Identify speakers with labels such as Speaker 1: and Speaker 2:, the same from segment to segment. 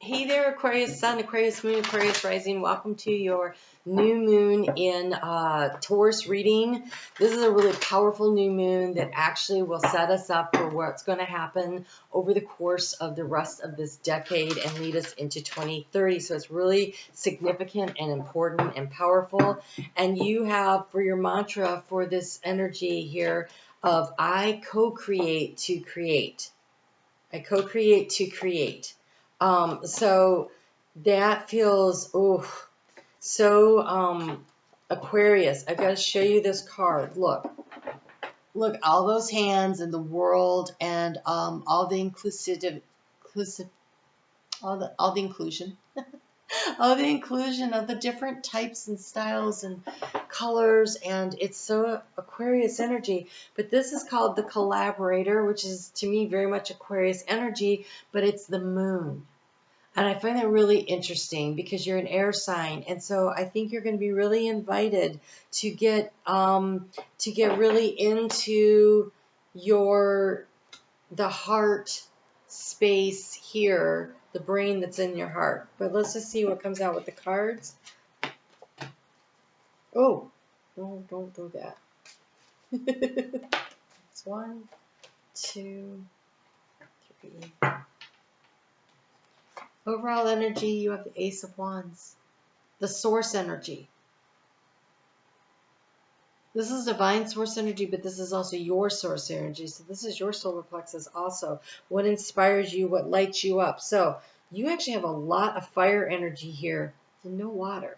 Speaker 1: Hey there, Aquarius Sun, Aquarius Moon, Aquarius Rising. Welcome to your new moon in Taurus reading. This is a really powerful new moon that actually will set us up for what's going to happen over the course of the rest of this decade and lead us into 2030. So it's really significant and important and powerful. And you have for your mantra for this energy here of I co-create to create. I co-create to create. So that feels, so Aquarius. I've got to show you this card. Look, all those hands in the world and all the inclusion, all the inclusion. All the inclusion of the different types and styles and colors, and it's so Aquarius energy. But this is called the collaborator, which is to me very much Aquarius energy, but it's the moon. And I find that really interesting because you're an air sign, and so I think you're going to be really invited to get really into the heart space here, the brain that's in your heart. But let's just see what comes out with the cards. Oh, no, don't do that. It's 1, 2, 3. Overall energy, you have the Ace of Wands, the source energy. This is divine source energy, but this is also your source energy. So this is your solar plexus also. What inspires you, what lights you up. So you actually have a lot of fire energy here and no water.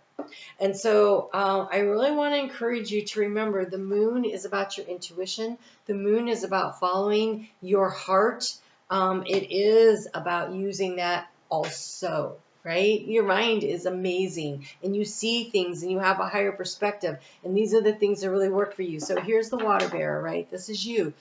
Speaker 1: And so I really want to encourage you to remember the moon is about your intuition. The moon is about following your heart. It is about using that also. Right? Your mind is amazing and you see things and you have a higher perspective, and these are the things that really work for you. So here's the water bearer, right? This is you.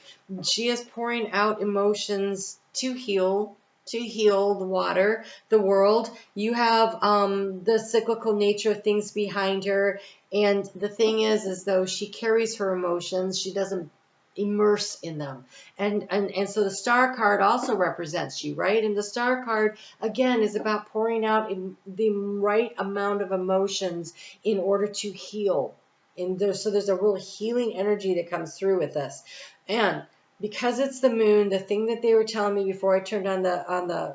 Speaker 1: She is pouring out emotions to heal the world. You have the cyclical nature of things behind her, and the thing is though she carries her emotions, she doesn't immerse in them. And so the star card also represents you, right? And the star card again is about pouring out the right amount of emotions in order to heal. So there's a real healing energy that comes through with this. And because it's the moon, the thing that they were telling me before I turned on the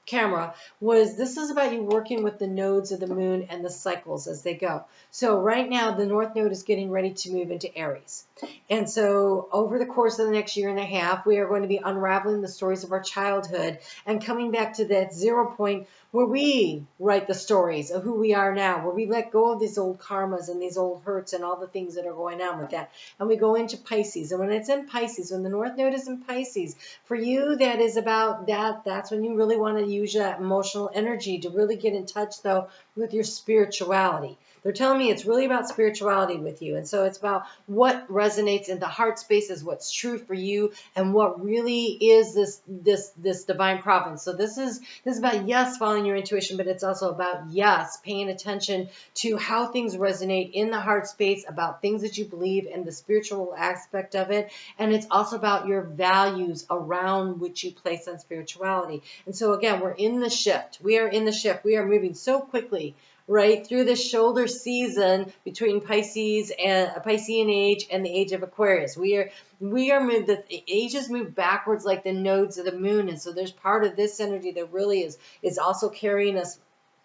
Speaker 1: camera was this is about you working with the nodes of the moon and the cycles as they go. So right now the North Node is getting ready to move into Aries. And so over the course of the next year and a half, we are going to be unraveling the stories of our childhood and coming back to that 0 point where we write the stories of who we are now, where we let go of these old karmas and these old hurts and all the things that are going on with that. And we go into Pisces. And when it's in Pisces, when the North Node is in Pisces, for you, that is about that. That's when you really want to use that emotional energy to really get in touch, though, with your spirituality. They're telling me it's really about spirituality with you. And so it's about what resonates in the heart space is what's true for you and what really is this divine providence. So this is about, yes, following your intuition, but it's also about, yes, paying attention to how things resonate in the heart space, about things that you believe and the spiritual aspect of it. And it's also about your values around which you place on spirituality. And so again, we're in the shift. We are in the shift. We are moving so quickly right through this shoulder season between Pisces and Piscean age and the age of Aquarius. We are moved, the ages move backwards like the nodes of the moon, and so there's part of this energy that really is also carrying us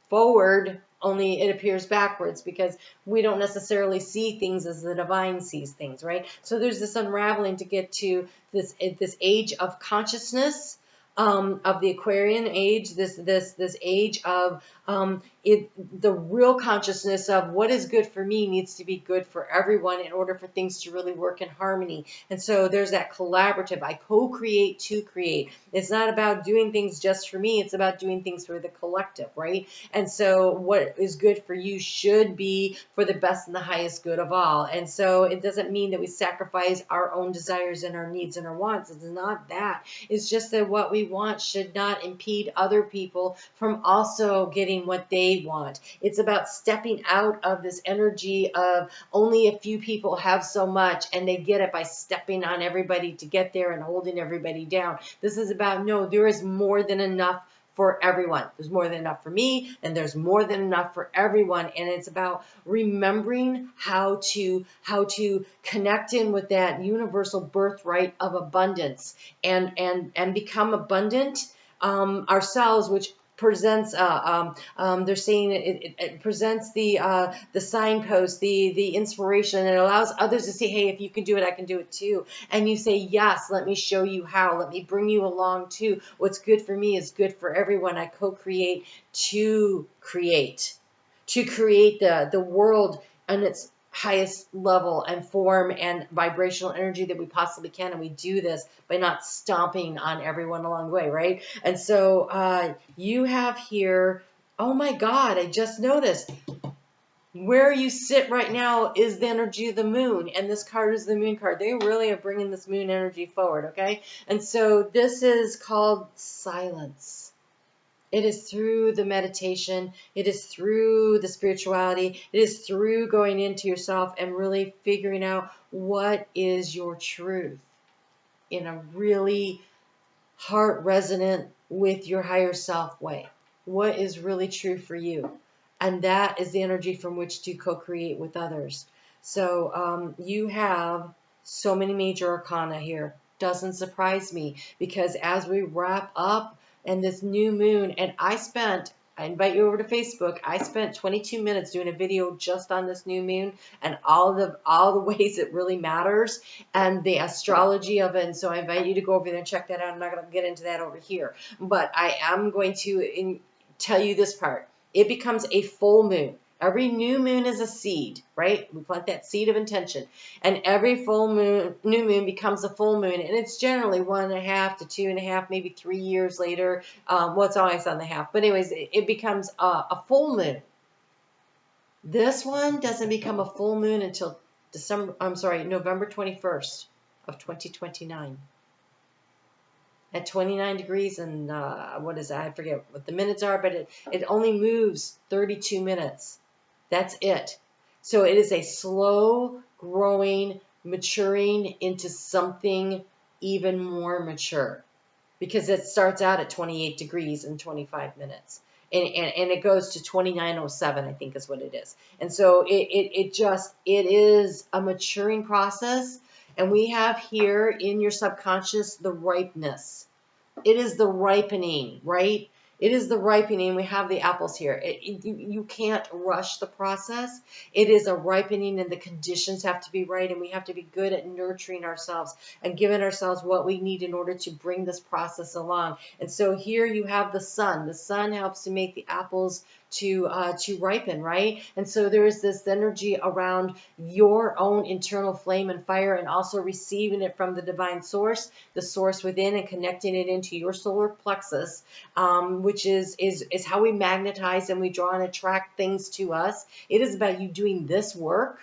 Speaker 1: forward, only it appears backwards because we don't necessarily see things as the divine sees things, right? So there's this unraveling to get to this age of consciousness, of the Aquarian age, this age of the real consciousness of what is good for me needs to be good for everyone in order for things to really work in harmony. And so there's that collaborative. I co-create to create. It's not about doing things just for me. It's about doing things for the collective, right? And so what is good for you should be for the best and the highest good of all. And so it doesn't mean that we sacrifice our own desires and our needs and our wants. It's not that. It's just that what we want should not impede other people from also getting what they want. It's about stepping out of this energy of only a few people have so much and they get it by stepping on everybody to get there and holding everybody down. This is about, no, there is more than enough for everyone. There's more than enough for me, and there's more than enough for everyone. And it's about remembering how to connect in with that universal birthright of abundance and become abundant ourselves, which presents they're saying it presents the signpost, the inspiration. It allows others to say, hey, if you can do it, I can do it too. And you say, yes, let me show you how, let me bring you along too. What's good for me is good for everyone. I co-create to create the world on its highest level and form and vibrational energy that we possibly can. And we do this by not stomping on everyone along the way, right? And so you have here, oh my God, I just noticed, where you sit right now is the energy of the moon, and this card is the moon card. They really are bringing this moon energy forward, okay? And so this is called silence. It is through the meditation, it is through the spirituality, it is through going into yourself and really figuring out what is your truth in a really heart resonant with your higher self way. What is really true for you? And that is the energy from which to co-create with others. So you have so many major arcana here. Doesn't surprise me, because as we wrap up and this new moon, and I invite you over to Facebook. I spent 22 minutes doing a video just on this new moon and all the ways it really matters and the astrology of it. And so I invite you to go over there and check that out. I'm not going to get into that over here, but I am going to tell you this part. It becomes a full moon. Every new moon is a seed, right? We plant that seed of intention. And every new moon becomes a full moon. And it's generally 1.5 to 2.5, maybe 3 years later. Well, it's always on the half. But anyways, it becomes a full moon. This one doesn't become a full moon until November 21st of 2029. At 29 degrees and what is that? I forget what the minutes are, but it only moves 32 minutes. That's it. So it is a slow growing, maturing into something even more mature, because it starts out at 28 degrees and 25 minutes. And it goes to 2907, I think is what it is. And so it is a maturing process. And we have here in your subconscious the ripeness. It is the ripening, right? It is the ripening. We have the apples here. You can't rush the process. It is a ripening, and the conditions have to be right, and we have to be good at nurturing ourselves and giving ourselves what we need in order to bring this process along. And so here you have the sun. The sun helps to make the apples to ripen, right? And so there is this energy around your own internal flame and fire, and also receiving it from the divine source, the source within, and connecting it into your solar plexus, which is how we magnetize and we draw and attract things to us. It is about you doing this work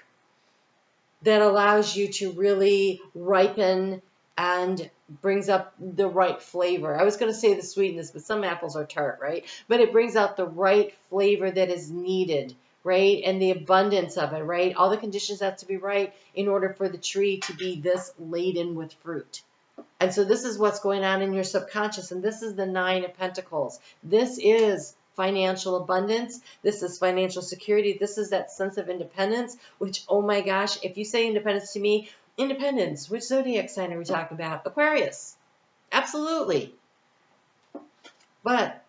Speaker 1: that allows you to really ripen and brings up the right flavor. I was going to say the sweetness, but some apples are tart, right? But it brings out the right flavor that is needed, right? And the abundance of it, right? All the conditions have to be right in order for the tree to be this laden with fruit. And so this is what's going on in your subconscious. And this is the 9 of Pentacles. This is financial abundance. This is financial security. This is that sense of independence, which, oh my gosh, if you say independence to me, independence, which zodiac sign are we talking about? Aquarius. Absolutely. But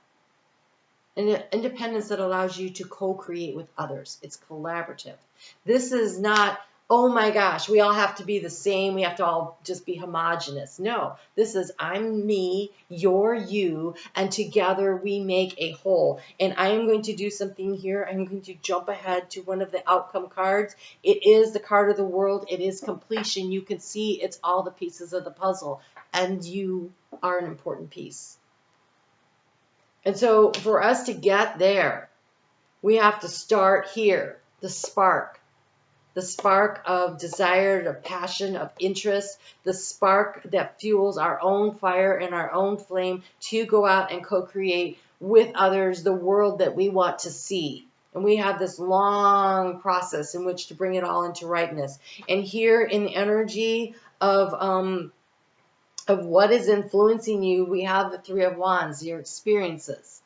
Speaker 1: an independence that allows you to co-create with others. It's collaborative. This is not, oh my gosh, we all have to be the same. We have to all just be homogenous. No, this is I'm me, you're you, and together we make a whole. And I am going to do something here. I'm going to jump ahead to one of the outcome cards. It is the card of the world. It is completion. You can see it's all the pieces of the puzzle, and you are an important piece. And so for us to get there, we have to start here, the spark of desire, of passion, of interest, the spark that fuels our own fire and our own flame to go out and co-create with others the world that we want to see. And we have this long process in which to bring it all into ripeness. And here in the energy of of what is influencing you, we have the Three of Wands, your experiences,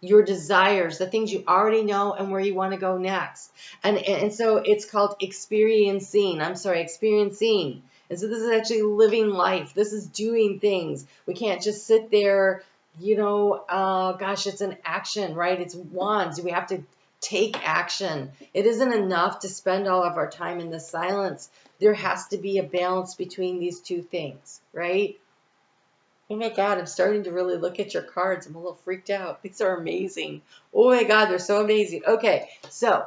Speaker 1: your desires, the things you already know and where you want to go next. And so it's called experiencing. Experiencing. And so this is actually living life. This is doing things. We can't just sit there, gosh, it's an action, right? It's wands. We have to take action. It isn't enough to spend all of our time in the silence. There has to be a balance between these two things, right? Oh my God, I'm starting to really look at your cards. I'm a little freaked out. These are amazing. Oh my God, they're so amazing. Okay, so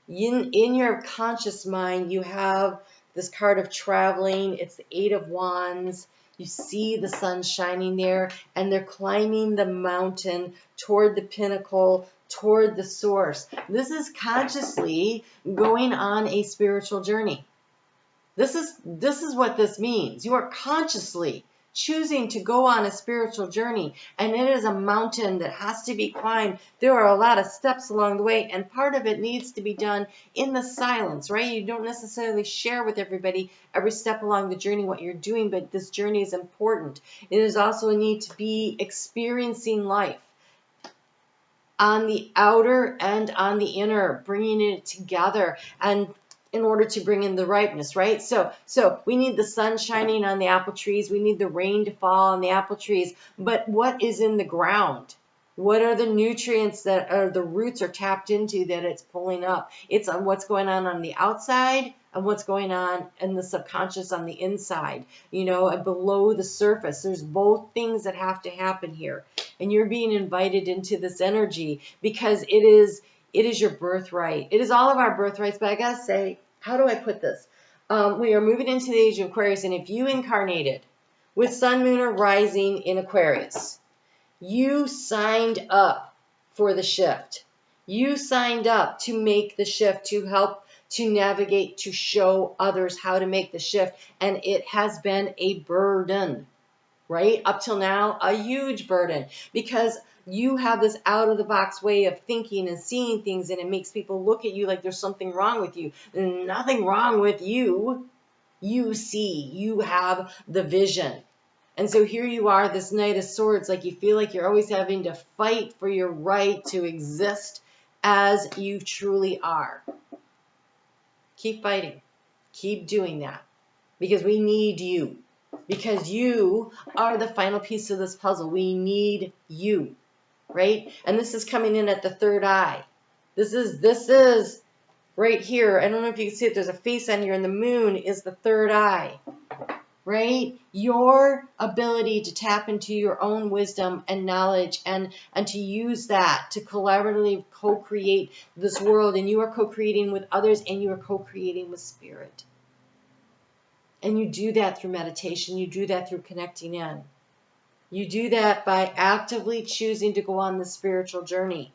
Speaker 1: in your conscious mind, you have this card of traveling. It's the Eight of Wands. You see the sun shining there, and they're climbing the mountain toward the pinnacle, toward the source. This is consciously going on a spiritual journey. This is what this means. You are consciously choosing to go on a spiritual journey, and it is a mountain that has to be climbed. There are a lot of steps along the way, and part of it needs to be done in the silence, right? You don't necessarily share with everybody every step along the journey what you're doing, but this journey is important. It is also a need to be experiencing life on the outer and on the inner, bringing it together, and in order to bring in the ripeness, right? So we need the sun shining on the apple trees. We need the rain to fall on the apple trees. But what is in the ground? What are the nutrients that the roots are tapped into that it's pulling up? It's on what's going on the outside and what's going on in the subconscious on the inside, and below the surface. There's both things that have to happen here. And you're being invited into this energy because it is your birthright. It is all of our birthrights, but I gotta say, how do I put this? We are moving into the age of Aquarius, and if you incarnated with Sun, Moon, or Rising in Aquarius, you signed up for the shift. You signed up to make the shift, to help, to navigate, to show others how to make the shift, and it has been a burden, right? Up till now, a huge burden, because you have this out-of-the-box way of thinking and seeing things, and it makes people look at you like there's something wrong with you. There's nothing wrong with you. You see, you have the vision. And so here you are, this Knight of Swords, like you feel like you're always having to fight for your right to exist as you truly are. Keep fighting. Keep doing that, because we need you. Because you are the final piece of this puzzle. We need you, right? And this is coming in at the third eye. This is right here. I don't know if you can see it. There's a face on here, and the moon is the third eye, right? Your ability to tap into your own wisdom and knowledge and to use that to collaboratively co-create this world. And you are co-creating with others, and you are co-creating with spirit. And you do that through meditation. You do that through connecting in. You do that by actively choosing to go on the spiritual journey.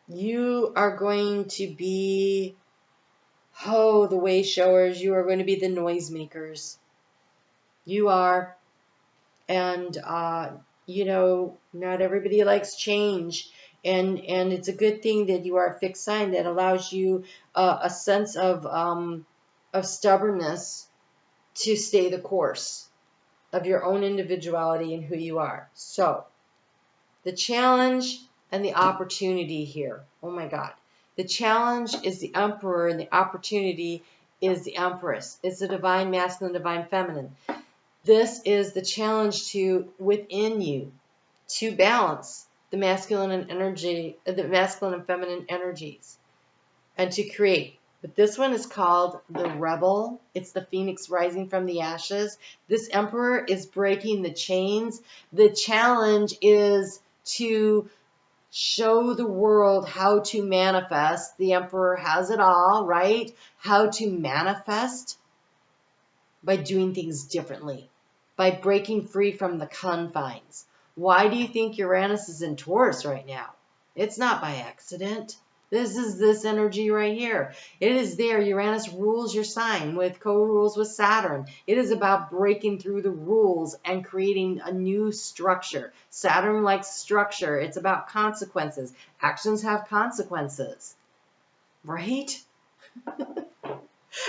Speaker 1: You are going to be, the way showers. You are going to be the noisemakers. You are. And, not everybody likes change. And it's a good thing that you are a fixed sign that allows you a sense of stubbornness to stay the course of your own individuality and who you are. So, the challenge and the opportunity here. Oh my God. The challenge is the Emperor, and the opportunity is the Empress. It's the divine masculine, divine feminine. This is the challenge within you to balance the masculine and feminine energies, and to create. But this one is called the Rebel. It's the phoenix rising from the ashes. This Emperor is breaking the chains. The challenge is to show the world how to manifest. The Emperor has it all, right? How to manifest by doing things differently, by breaking free from the confines. Why do you think Uranus is in Taurus right now? It's not by accident. This is this energy right here. It is there. Uranus rules your sign with co-rules with Saturn. It is about breaking through the rules and creating a new structure. Saturn likes structure. It's about consequences. Actions have consequences, right?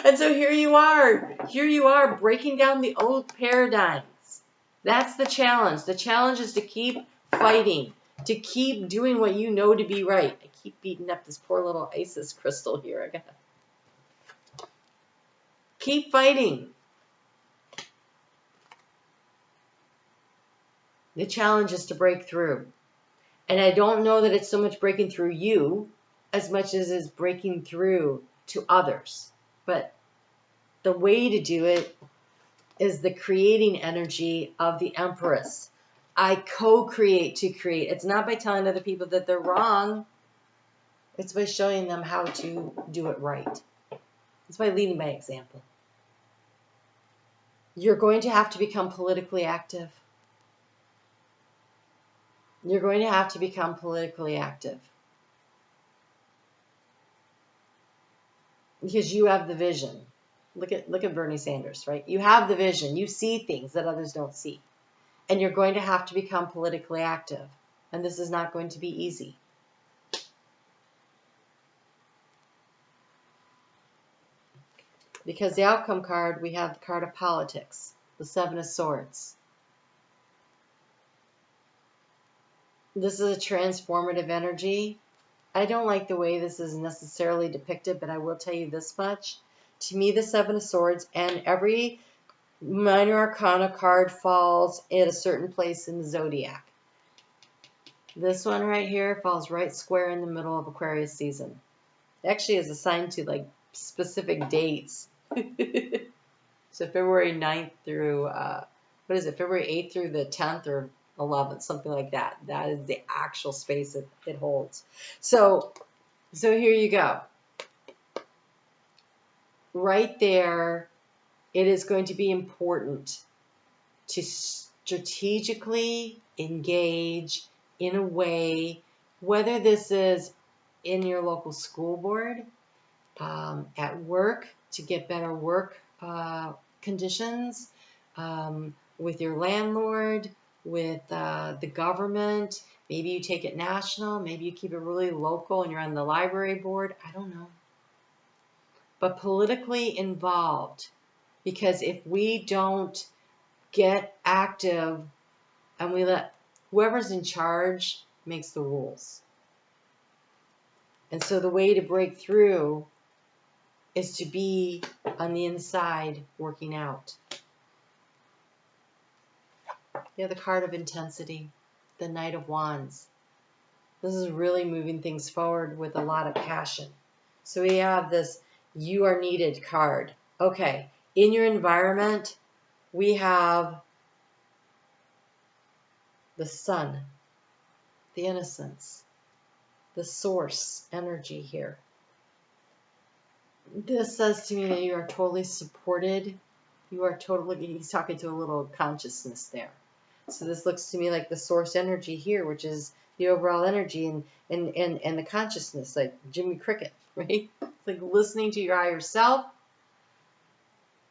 Speaker 1: And so here you are breaking down the old paradigms. That's the challenge. The challenge is to keep fighting, to keep doing what you know to be right. I keep beating up this poor little Isis crystal here. I gotta keep fighting. The challenge is to break through. And I don't know that it's so much breaking through you as much as it's breaking through to others. But the way to do it is the creating energy of the Empress. I co-create to create. It's not by telling other people that they're wrong. It's by showing them how to do it right. It's by leading by example. You're going to have to become politically active. You're going to have to become politically active. Because you have the vision. Look at Bernie Sanders, right? You have the vision. You see things that others don't see. And you're going to have to become politically active. And this is not going to be easy. Because the outcome card, we have the card of politics, the Seven of Swords. This is a transformative energy. I don't like the way this is necessarily depicted, but I will tell you this much. To me, the Seven of Swords and every minor arcana card falls at a certain place in the zodiac. This one right here falls right square in the middle of Aquarius season. It actually is assigned to like specific dates. So February 9th through, February 8th through the 10th or 11th, something like that. That is the actual space it holds. So here you go. Right there, it is going to be important to strategically engage in a way, whether this is in your local school board, at work to get better work conditions, with your landlord, with the government. Maybe you take it national, maybe you keep it really local and you're on the library board. I don't know. But politically involved, because if we don't get active and we let whoever's in charge makes the rules. And so the way to break through is to be on the inside working out. You have the card of intensity, the Knight of Wands. This is really moving things forward with a lot of passion. So we have this you are needed card. Okay, in your environment, we have the sun, the innocence, the source energy here. This says to me that you are totally supported. You are totally, he's talking to a little consciousness there. So this looks to me like the source energy here, which is the overall energy and the consciousness, like Jimmy Cricket, right? It's like listening to your higher self,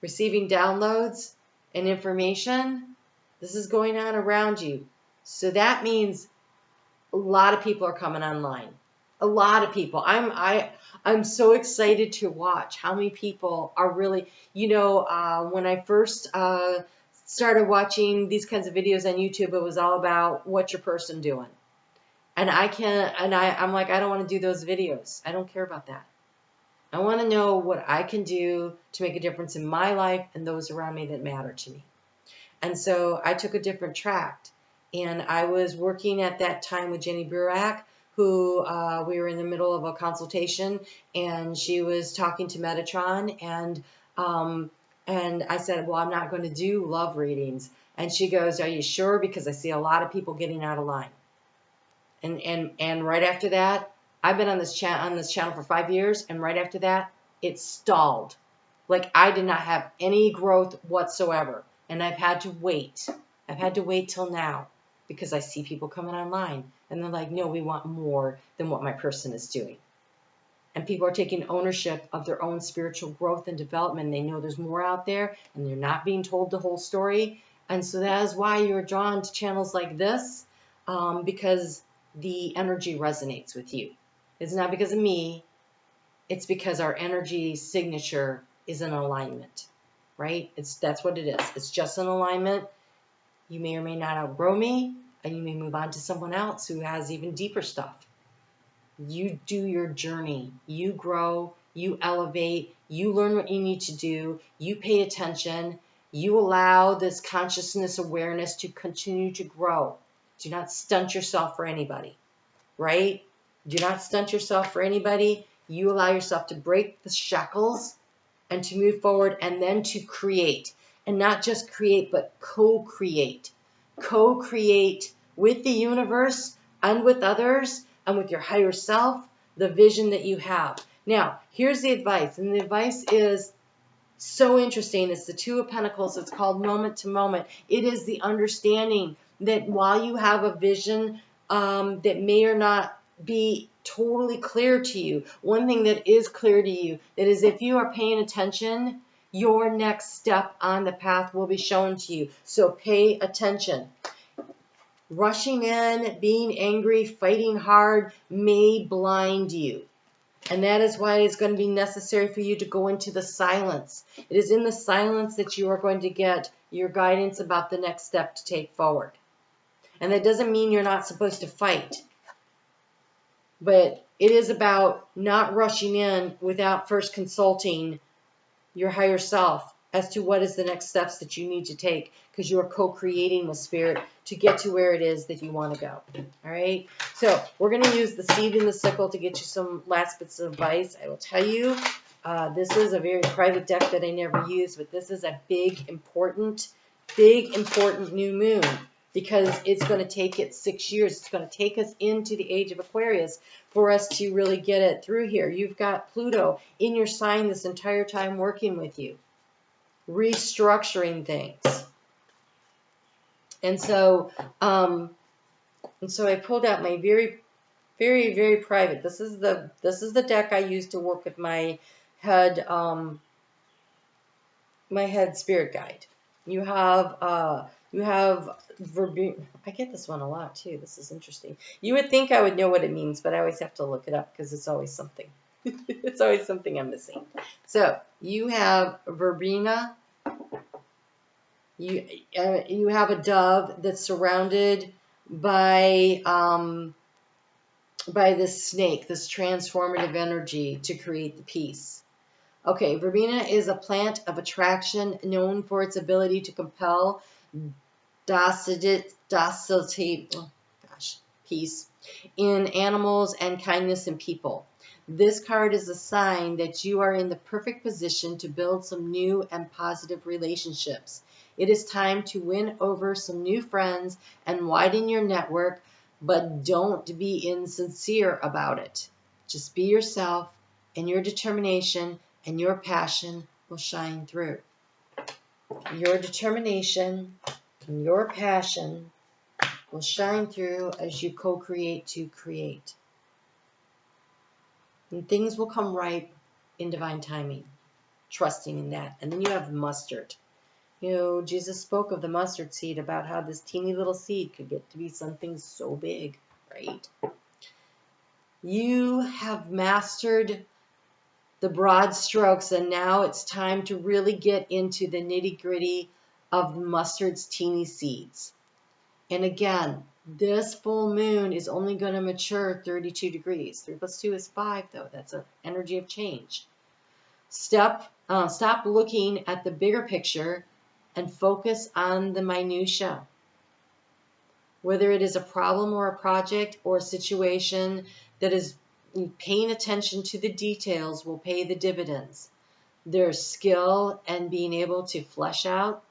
Speaker 1: receiving downloads and information. This is going on around you. So that means a lot of people are coming online. A lot of people. I'm so excited to watch how many people are really, when I first started watching these kinds of videos on YouTube, it was all about what's your person doing. And I'm like, I don't want to do those videos. I don't care about that. I want to know what I can do to make a difference in my life and those around me that matter to me. And so I took a different track. And I was working at that time with Jenny Burak, who we were in the middle of a consultation, and she was talking to Metatron, and I said, well, I'm not going to do love readings. And she goes, are you sure? Because I see a lot of people getting out of line. And right after that, I've been on this channel for 5 years, and right after that, it stalled. Like I did not have any growth whatsoever, and I've had to wait. I've had to wait till now. Because I see people coming online and they're like, no, we want more than what my person is doing. And people are taking ownership of their own spiritual growth and development. They know there's more out there and they're not being told the whole story. And so that is why you're drawn to channels like this, because the energy resonates with you. It's not because of me. It's because our energy signature is an alignment, right? That's what it is. It's just an alignment. You may or may not outgrow me, and you may move on to someone else who has even deeper stuff. You do your journey. You grow. You elevate. You learn what you need to do. You pay attention. You allow this consciousness awareness to continue to grow. Do not stunt yourself for anybody, right? Do not stunt yourself for anybody. You allow yourself to break the shackles and to move forward and then to create. And not just create, but co-create. Co-create with the universe and with others and with your higher self, the vision that you have. Now, here's the advice. And the advice is so interesting. It's the Two of Pentacles. It's called moment to moment. It is the understanding that while you have a vision that may or not be totally clear to you, one thing that is clear to you, that is if you are paying attention, your next step on the path will be shown to you. So pay attention. Rushing in, being angry, fighting hard may blind you. And that is why it's going to be necessary for you to go into the silence. It is in the silence that you are going to get your guidance about the next step to take forward. And that doesn't mean you're not supposed to fight. But it is about not rushing in without first consulting your higher self as to what is the next steps that you need to take, because you are co-creating with spirit to get to where it is that you want to go. All right. So we're going to use the seed and the sickle to get you some last bits of advice. I will tell you, this is a very private deck that I never use, but this is a big, important new moon, because it's going to take it 6 years. It's going to take us into the age of Aquarius for us to really get it through here. You've got Pluto in your sign this entire time working with you, restructuring things. And so I pulled out my very, very, very private. This is the deck I use to work with my head spirit guide. You have Verbena. I get this one a lot too. This is interesting. You would think I would know what it means, but I always have to look it up because it's always something. It's always something I'm missing. So you have Verbena. You have a dove that's surrounded by this snake, this transformative energy to create the peace. Okay, Verbena is a plant of attraction known for its ability to compel docility, peace in animals and kindness in people. This card is a sign that you are in the perfect position to build some new and positive relationships. It is time to win over some new friends and widen your network, but don't be insincere about it. Just be yourself, and your determination and your passion will shine through. Your determination and your passion will shine through as you co-create to create. And things will come right in divine timing, trusting in that. And then you have mustard. You know, Jesus spoke of the mustard seed, about how this teeny little seed could get to be something so big, right? You have mastered the broad strokes, and now it's time to really get into the nitty-gritty of the mustard's teeny seeds. And again, this full moon is only going to mature 32 degrees. 3 plus 2 is 5, though. That's an energy of change. Stop looking at the bigger picture and focus on the minutia. Whether it is a problem or a project or a situation that is paying attention to the details will pay the dividends. There's skill and being able to flesh out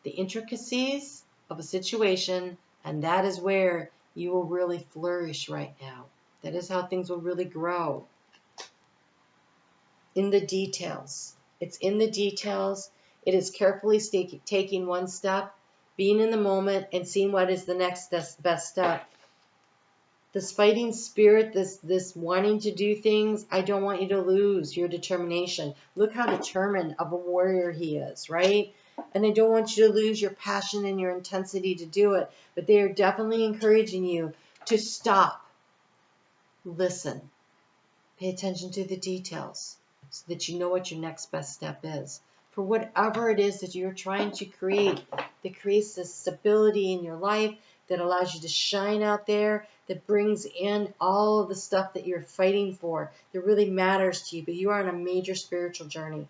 Speaker 1: the intricacies of a situation, and that is where you will really flourish right now. That is how things will really grow. In the details. It's in the details. It is carefully taking one step, being in the moment, and seeing what is the next best step. This fighting spirit, this wanting to do things, I don't want you to lose your determination. Look how determined of a warrior he is, right? And I don't want you to lose your passion and your intensity to do it. But they are definitely encouraging you to stop, listen, pay attention to the details. so that you know what your next best step is. For whatever it is that you're trying to create, that creates this stability in your life, that allows you to shine out there, that brings in all of the stuff that you're fighting for, that really matters to you, but you are on a major spiritual journey.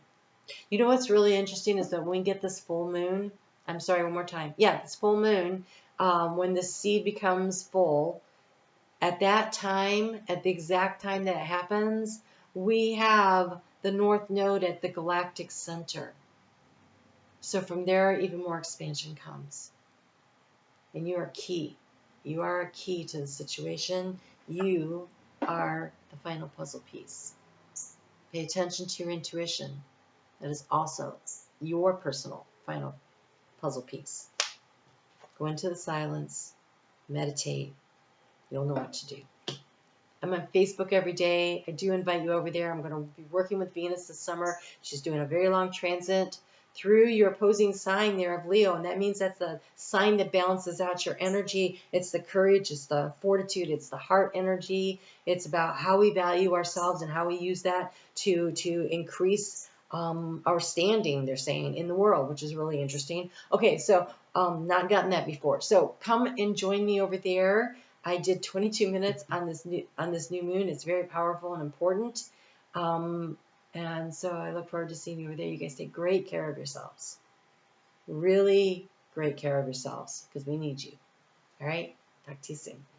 Speaker 1: You know what's really interesting is that when we get this full moon, I'm sorry, one more time. Yeah, this full moon, when the seed becomes full, at that time, at the exact time that it happens, we have the North Node at the galactic center. So from there, even more expansion comes. And you are key. You are a key to the situation. You are the final puzzle piece. Pay attention to your intuition. That is also your personal final puzzle piece. Go into the silence, meditate. You'll know what to do. I'm on Facebook every day. I do invite you over there. I'm going to be working with Venus this summer. She's doing a very long transit through your opposing sign there of Leo, and that means that's the sign that balances out your energy. It's the courage, it's the fortitude, it's the heart energy. It's about how we value ourselves and how we use that to increase our standing, they're saying, in the world, which is really interesting. Okay, so not gotten that before. So come and join me over there. I did 22 minutes on this new moon. It's very powerful and important. And so I look forward to seeing you over there. You guys take great care of yourselves. Really great care of yourselves, because we need you. All right? Talk to you soon.